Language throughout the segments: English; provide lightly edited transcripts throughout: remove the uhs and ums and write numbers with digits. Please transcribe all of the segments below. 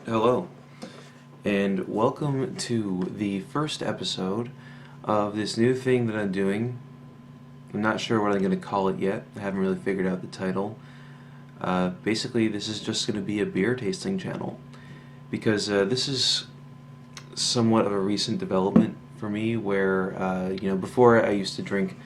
Hello, and welcome to the first episode of this new thing that I'm doing. I'm not sure what I'm going to call it yet. I haven't really figured out the title. Basically, this is just going to be a beer tasting channel because this is somewhat of a recent development for me where, before I used to drink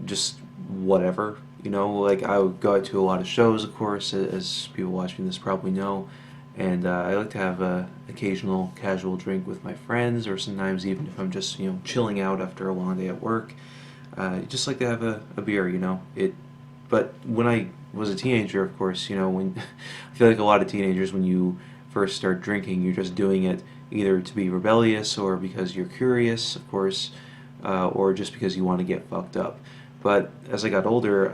just whatever. Like I would go out to a lot of shows, of course, as people watching this probably know, and I like to have a occasional casual drink with my friends, or sometimes even if I'm just chilling out after a long day at work, just like to have a beer. But when I was a teenager, of course, when I feel like a lot of teenagers, when you first start drinking, you're just doing it either to be rebellious or because you're curious, of course, or just because you want to get fucked up. But as I got older,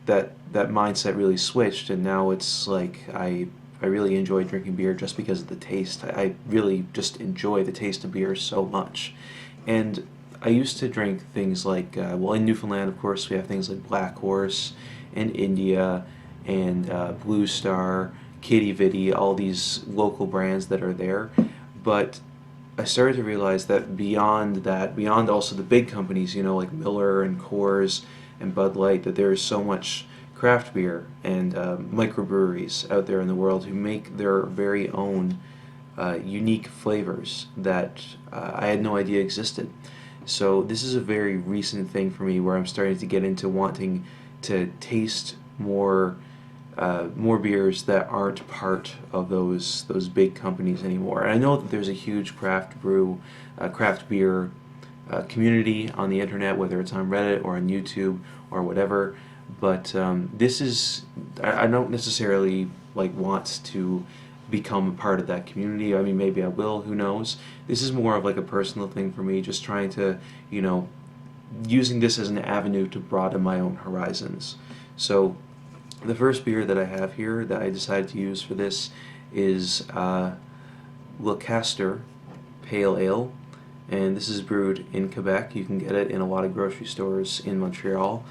that mindset really switched, and now it's like I really enjoy drinking beer just because of the taste. I really just enjoy the taste of beer so much. And I used to drink things like, in Newfoundland, of course, we have things like Black Horse and India and Blue Star, Kitty Vitty, all these local brands that are there. But I started to realize that, beyond also the big companies, like Miller and Coors and Bud Light, that there is so much craft beer and microbreweries out there in the world who make their very own unique flavors that I had no idea existed. So this is a very recent thing for me where I'm starting to get into wanting to taste more beers that aren't part of those big companies anymore. And I know that there's a huge craft beer community on the internet, whether it's on Reddit or on YouTube or whatever. But I don't necessarily want to become a part of that community. I mean, maybe I will. Who knows? This is more of a personal thing for me, just trying to using this as an avenue to broaden my own horizons. So the first beer that I have here that I decided to use for this is Castor Pale Ale, and this is brewed in Quebec. You can get it in a lot of grocery stores in Montreal.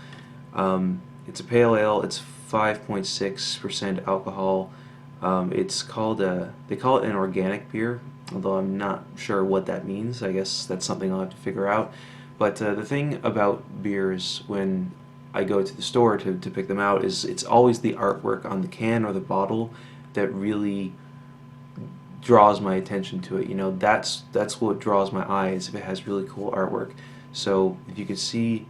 It's a pale ale. It's 5.6% alcohol. They call it an organic beer, although I'm not sure what that means. I guess that's something I'll have to figure out. But the thing about beers when I go to the store to pick them out is it's always the artwork on the can or the bottle that really draws my attention to it. That's what draws my eyes, if it has really cool artwork. So if you could see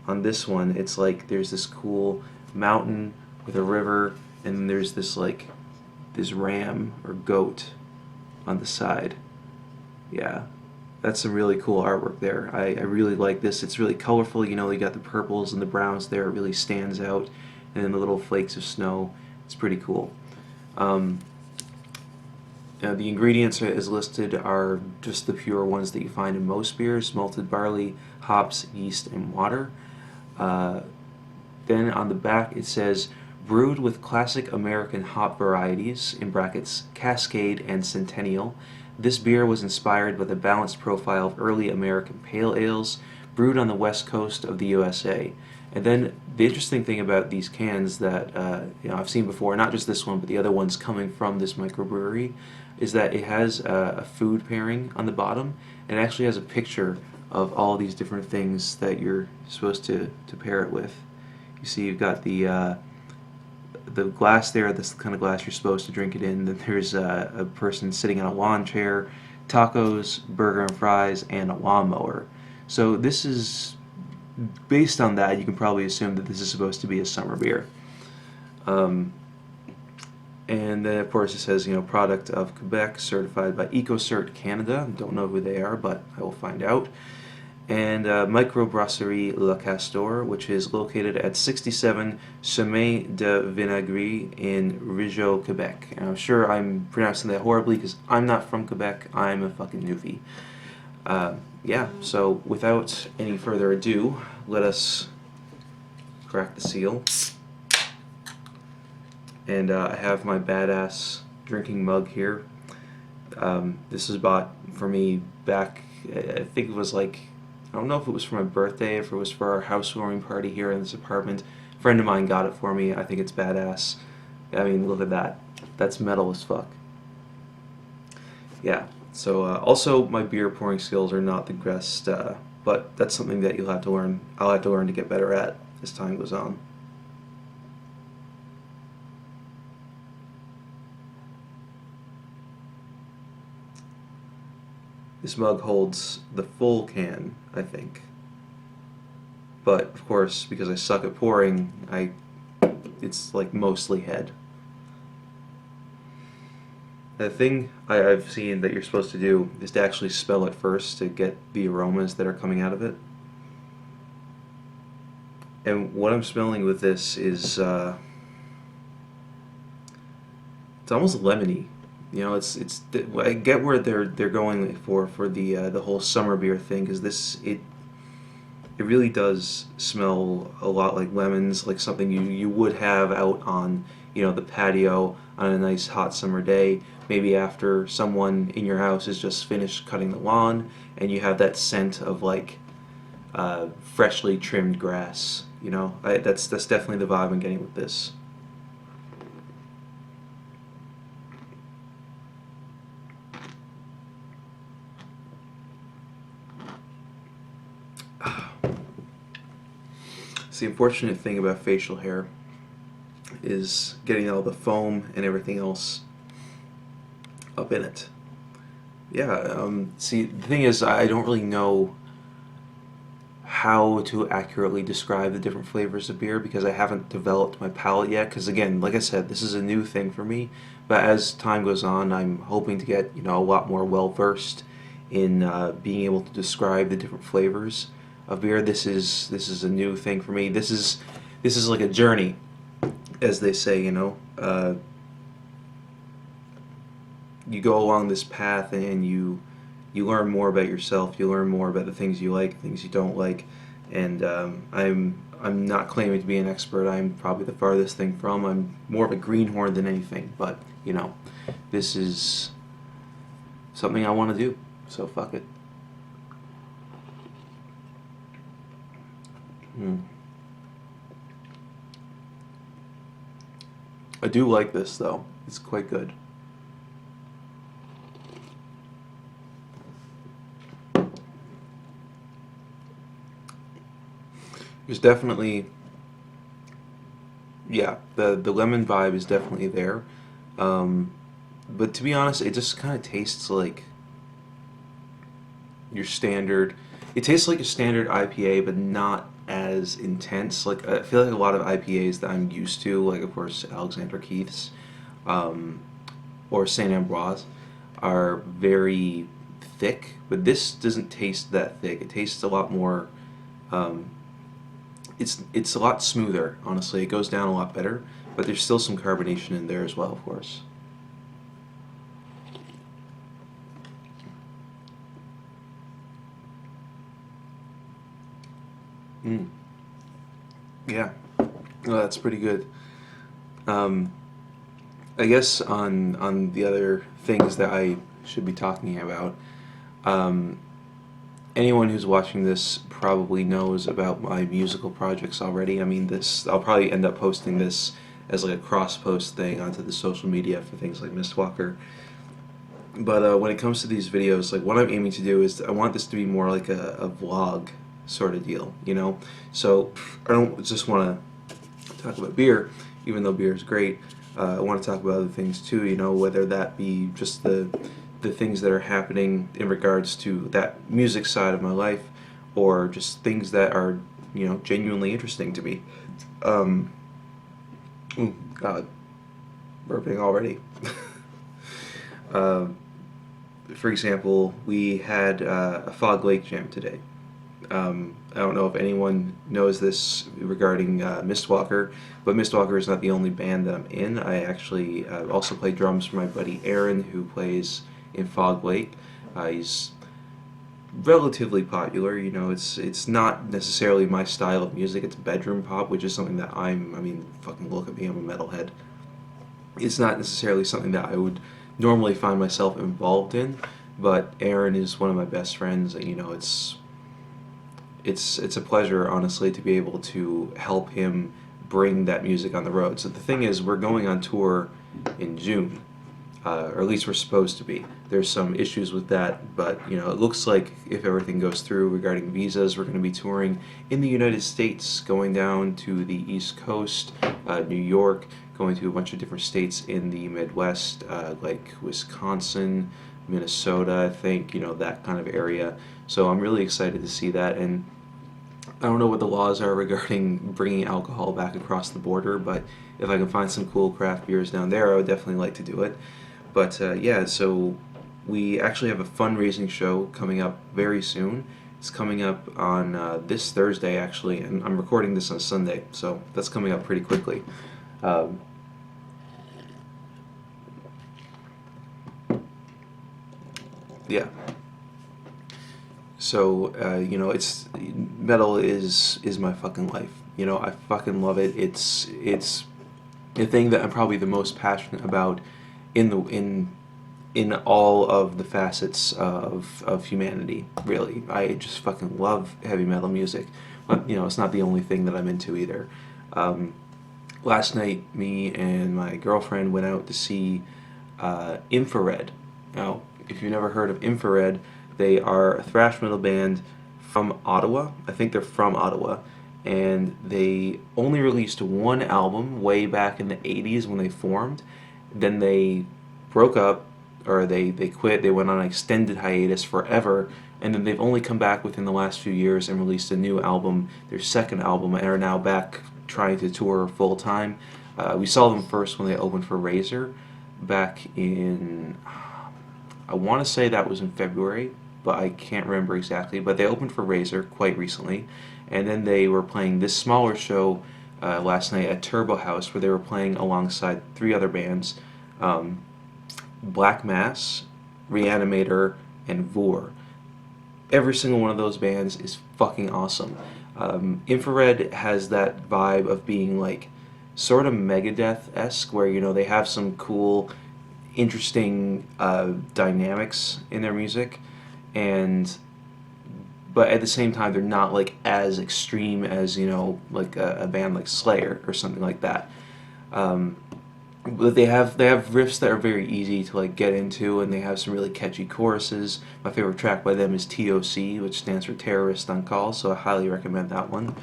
on this one, it's like there's this cool mountain with a river, and then there's this ram or goat on the side. Yeah, that's some really cool artwork there. I really like this. It's really colorful. You got the purples and the browns there. It really stands out. And then the little flakes of snow. It's pretty cool. The ingredients as listed are just the pure ones that you find in most beers: malted barley, hops, yeast, and water. Then on the back it says, brewed with classic American hop varieties, in brackets Cascade and Centennial. This beer was inspired by the balanced profile of early American pale ales, brewed on the west coast of the USA. And then the interesting thing about these cans that I've seen before, not just this one, but the other ones coming from this microbrewery, is that it has a food pairing on the bottom, and it actually has a picture of all these different things that you're supposed to pair it with. You see, you've got the glass there. That's the kind of glass you're supposed to drink it in. Then there's a person sitting in a lawn chair, tacos, burger and fries, and a lawnmower. So this is, based on that, you can probably assume that this is supposed to be a summer beer. And then, of course, it says, product of Quebec, certified by EcoCert Canada. Don't know who they are, but I will find out. And microbrasserie Le Castor, which is located at 67 Chemin de Vinaigre in Rougeau, Quebec. And I'm sure I'm pronouncing that horribly because I'm not from Quebec. I'm a fucking newbie. Yeah, so without any further ado, let us crack the seal. And I have my badass drinking mug here. This was bought for me back, I think it was I don't know if it was for my birthday, if it was for our housewarming party here in this apartment. A friend of mine got it for me. I think it's badass. I mean, look at that. That's metal as fuck. Yeah. So also my beer pouring skills are not the best, but that's something that you'll have to learn. I'll have to learn to get better at as time goes on. This mug holds the full can, I think. But of course, because I suck at pouring, it's like mostly head. The thing I've seen that you're supposed to do is to actually smell it first to get the aromas that are coming out of it. And what I'm smelling with this is it's almost lemony. You know, I get where they're going for the whole summer beer thing, because it really does smell a lot like lemons, like something you would have out on, you know, the patio on a nice hot summer day, maybe after someone in your house has just finished cutting the lawn, and you have that scent of like freshly trimmed grass. You know, that's definitely the vibe I'm getting with this. It's the unfortunate thing about facial hair is getting all the foam and everything else up in it. Yeah, see, the thing is, I don't really know how to accurately describe the different flavors of beer because I haven't developed my palate yet. Because again, like I said, this is a new thing for me. But as time goes on, I'm hoping to get, you know, a lot more well versed in being able to describe the different flavors of beer. This is a new thing for me. This is like a journey, as they say. You know, you go along this path and you learn more about yourself. You learn more about the things you like, things you don't like. And I'm not claiming to be an expert. I'm probably the farthest thing from. I'm more of a greenhorn than anything. But you know, this is something I want to do. So fuck it. I do like this though. It's quite good. There's definitely, yeah, the lemon vibe is definitely there. But to be honest, it just kind of tastes like your standard. It tastes like a standard IPA, but not as intense. Like I feel like a lot of IPAs that I'm used to, like of course Alexander Keith's, or Saint Ambroise, are very thick. But this doesn't taste that thick. It tastes a lot more. It's a lot smoother. Honestly, it goes down a lot better. But there's still some carbonation in there as well, of course. Mm. Yeah, well, that's pretty good. Um, I guess on the other things that I should be talking about, um, anyone who's watching this probably knows about my musical projects already. I mean, this I'll probably end up posting this as like a cross-post thing onto the social media for things like Mistwalker. But when it comes to these videos, like what I'm aiming to do is I want this to be more like a vlog sort of deal, you know? So I don't just want to talk about beer, even though beer is great. I want to talk about other things too, you know, whether that be just the things that are happening in regards to that music side of my life, or just things that are, you know, genuinely interesting to me. God, burping already. For example, we had a Fog Lake Jam today. I don't know if anyone knows this regarding Mistwalker, but Mistwalker is not the only band that I'm in. I actually also play drums for my buddy Aaron, who plays in Fog Lake. He's relatively popular. You know, it's not necessarily my style of music. It's bedroom pop, which is something that I mean, fucking look at me, I'm a metalhead. It's not necessarily something that I would normally find myself involved in, but Aaron is one of my best friends, and you know, it's a pleasure, honestly, to be able to help him bring that music on the road. So the thing is, we're going on tour in June. Or at least we're supposed to be. There's some issues with that, but you know, it looks like if everything goes through regarding visas, we're going to be touring in the United States, going down to the East Coast, New York, going to a bunch of different states in the Midwest, like Wisconsin, Minnesota, I think, you know, that kind of area. So I'm really excited to see that, and I don't know what the laws are regarding bringing alcohol back across the border, but if I can find some cool craft beers down there, I would definitely like to do it. But yeah, so we actually have a fundraising show coming up very soon. It's coming up on this Thursday, actually, and I'm recording this on Sunday, so that's coming up pretty quickly. Yeah. So you know, it's metal is my fucking life. You know, I fucking love it. It's the thing that I'm probably the most passionate about in all of the facets of humanity. Really, I just fucking love heavy metal music. But you know, it's not the only thing that I'm into either. Last night, me and my girlfriend went out to see Infrared. Now, if you've never heard of Infrared, they are a thrash metal band from Ottawa. I think they're from Ottawa. And they only released one album way back in the 80s when they formed. Then they broke up, or they quit. They went on an extended hiatus forever. And then they've only come back within the last few years and released a new album, their second album, and are now back trying to tour full time. We saw them first when they opened for Razor back in, I want to say that was in February, but I can't remember exactly. But they opened for Razor quite recently, and then they were playing this smaller show last night at Turbo House, where they were playing alongside three other bands, Black Mass, Reanimator, and Vor. Every single one of those bands is fucking awesome. Infrared has that vibe of being like sort of Megadeth-esque, where you know they have some cool, interesting dynamics in their music, but at the same time they're not like as extreme as, you know, like a band like Slayer or something like that. But they have riffs that are very easy to like get into, and they have some really catchy choruses. My favorite track by them is TOC, which stands for Terrorist on Call, so I highly recommend that one.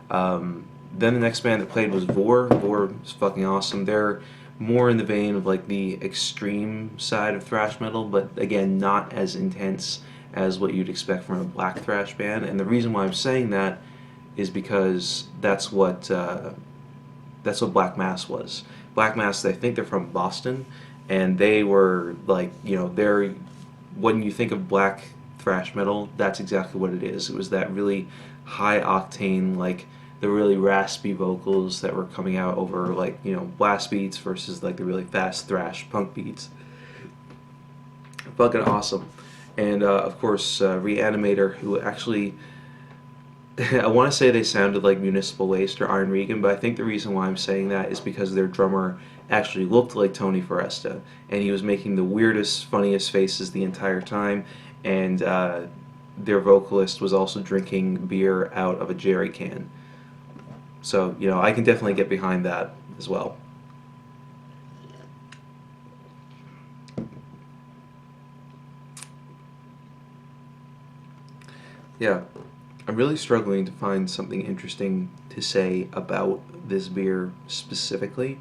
Then the next band that played was Vor. Vor is fucking awesome. They're more in the vein of like the extreme side of thrash metal, but again, not as intense as what you'd expect from a black thrash band. And the reason why I'm saying that is because that's what Black Mass was. Black Mass, I think they're from Boston, and they were like, you know, they're, when you think of black thrash metal, that's exactly what it is. It was that really high octane, like the really raspy vocals that were coming out over like, you know, blast beats versus like the really fast thrash punk beats. Fucking awesome. And of course, Reanimator, who actually, I want to say they sounded like Municipal Waste or Iron Regan, but I think the reason why I'm saying that is because their drummer actually looked like Tony Foresta, and he was making the weirdest, funniest faces the entire time, and their vocalist was also drinking beer out of a jerry can. So, you know, I can definitely get behind that as well. Yeah. I'm really struggling to find something interesting to say about this beer specifically.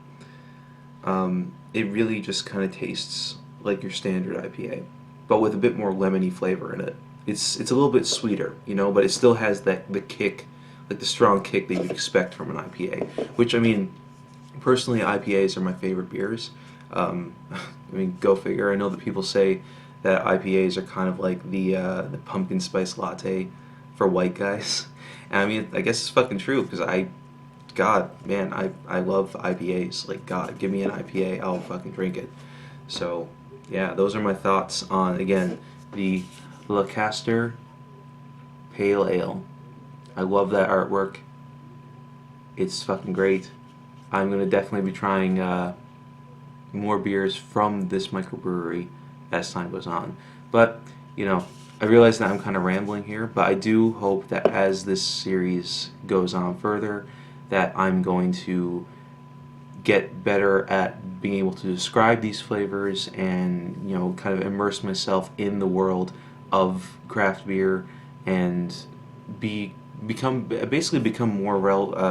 It really just kind of tastes like your standard IPA, but with a bit more lemony flavor in it. It's a little bit sweeter, you know, but it still has the kick, like the strong kick that you'd expect from an IPA. Which, I mean, personally, IPAs are my favorite beers. I mean, go figure. I know that people say that IPAs are kind of like the pumpkin spice latte for white guys. And I mean, I guess it's fucking true, because God, man, I love IPAs. Like, God, give me an IPA, I'll fucking drink it. So, yeah, those are my thoughts on, again, the Castor Pale Ale. I love that artwork. It's fucking great. I'm going to definitely be trying more beers from this microbrewery as time goes on. But, you know, I realize that I'm kind of rambling here, but I do hope that as this series goes on further, that I'm going to get better at being able to describe these flavors and, you know, kind of immerse myself in the world of craft beer and become more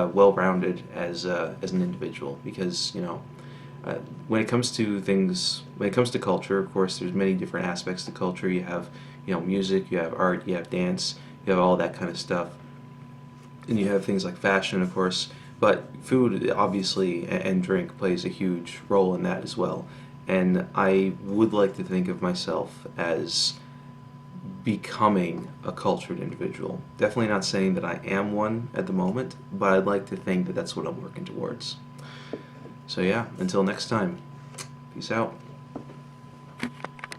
well-rounded as an individual, because, you know, when it comes to culture, of course, there's many different aspects to culture. You have, you know, music, you have art, you have dance, you have all that kind of stuff, and you have things like fashion, of course. But food, obviously, and drink plays a huge role in that as well. And I would like to think of myself as becoming a cultured individual. Definitely not saying that I am one at the moment, but I'd like to think that that's what I'm working towards. So yeah, until next time, peace out.